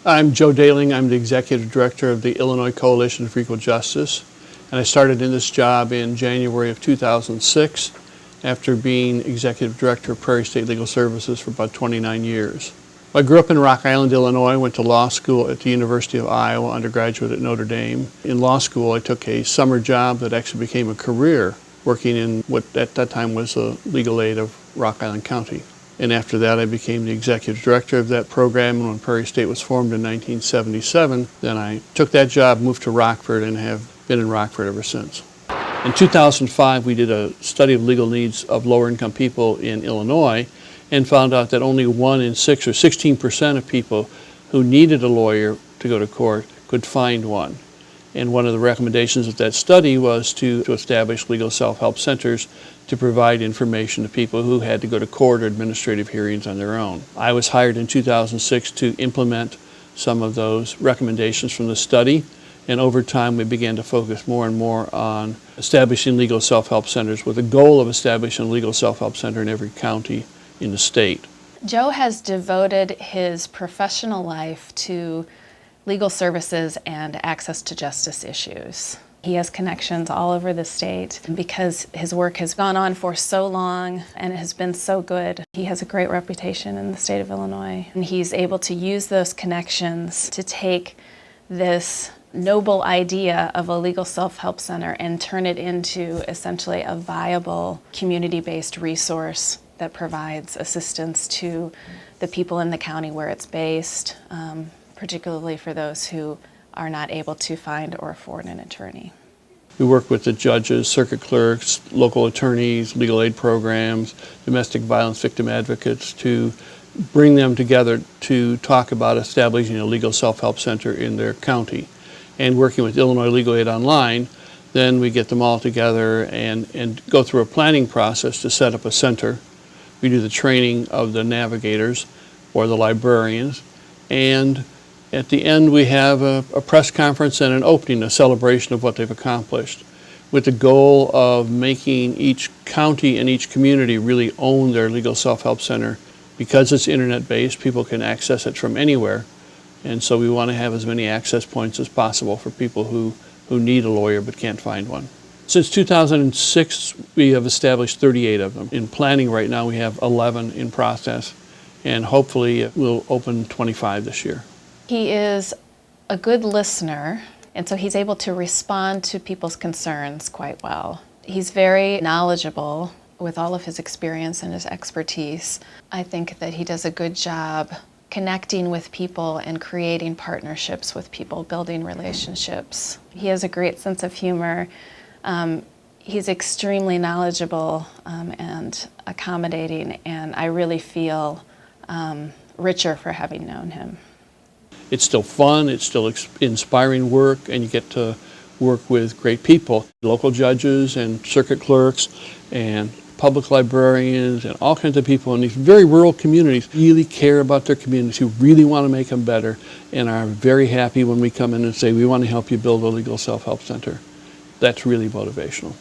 I'm Joe Dailing. I'm the Executive Director of the Illinois Coalition for Equal Justice, and I started in this job in January of 2006 after being Executive Director of Prairie State Legal Services for about 29 years. I grew up in Rock Island, Illinois, went to law school at the University of Iowa, undergraduate at Notre Dame. In law school, I took a summer job that actually became a career, working in what at that time was the legal aid of Rock Island County. And after that, I became the executive director of that program. And when Prairie State was formed in 1977, then I took that job, moved to Rockford, and have been in Rockford ever since. In 2005, we did a study of legal needs of lower-income people in Illinois and found out that only 1 in 6, or 16% of people who needed a lawyer to go to court could find one. And one of the recommendations of that study was to establish legal self-help centers to provide information to people who had to go to court or administrative hearings on their own. I was hired in 2006 to implement some of those recommendations from the study, and over time we began to focus more and more on establishing legal self-help centers with the goal of establishing a legal self-help center in every county in the state. Joe has devoted his professional life to legal services and access to justice issues. He has connections all over the state. Because his work has gone on for so long and has been so good, he has a great reputation in the state of Illinois. And he's able to use those connections to take this noble idea of a legal self-help center and turn it into essentially a viable community-based resource that provides assistance to the people in the county where it's based, particularly for those who are not able to find or afford an attorney. We work with the judges, circuit clerks, local attorneys, legal aid programs, domestic violence victim advocates to bring them together to talk about establishing a legal self-help center in their county. And working with Illinois Legal Aid Online, then we get them all together and go through a planning process to set up a center. We do the training of the navigators or the librarians, and at the end we have a press conference and an opening, a celebration of what they've accomplished, with the goal of making each county and each community really own their legal self-help center. Because it's internet-based, people can access it from anywhere, and so we want to have as many access points as possible for people who need a lawyer but can't find one. Since 2006, we have established 38 of them. In planning right now, we have 11 in process, and hopefully we'll open 25 this year. He is a good listener, and so he's able to respond to people's concerns quite well. He's very knowledgeable with all of his experience and his expertise. I think that he does a good job connecting with people and creating partnerships with people, building relationships. He has a great sense of humor. He's extremely knowledgeable and accommodating, and I really feel richer for having known him. It's still fun, it's still inspiring work, and you get to work with great people, local judges and circuit clerks and public librarians and all kinds of people in these very rural communities really care about their communities, who really want to make them better, and are very happy when we come in and say, we want to help you build a legal self-help center. That's really motivational.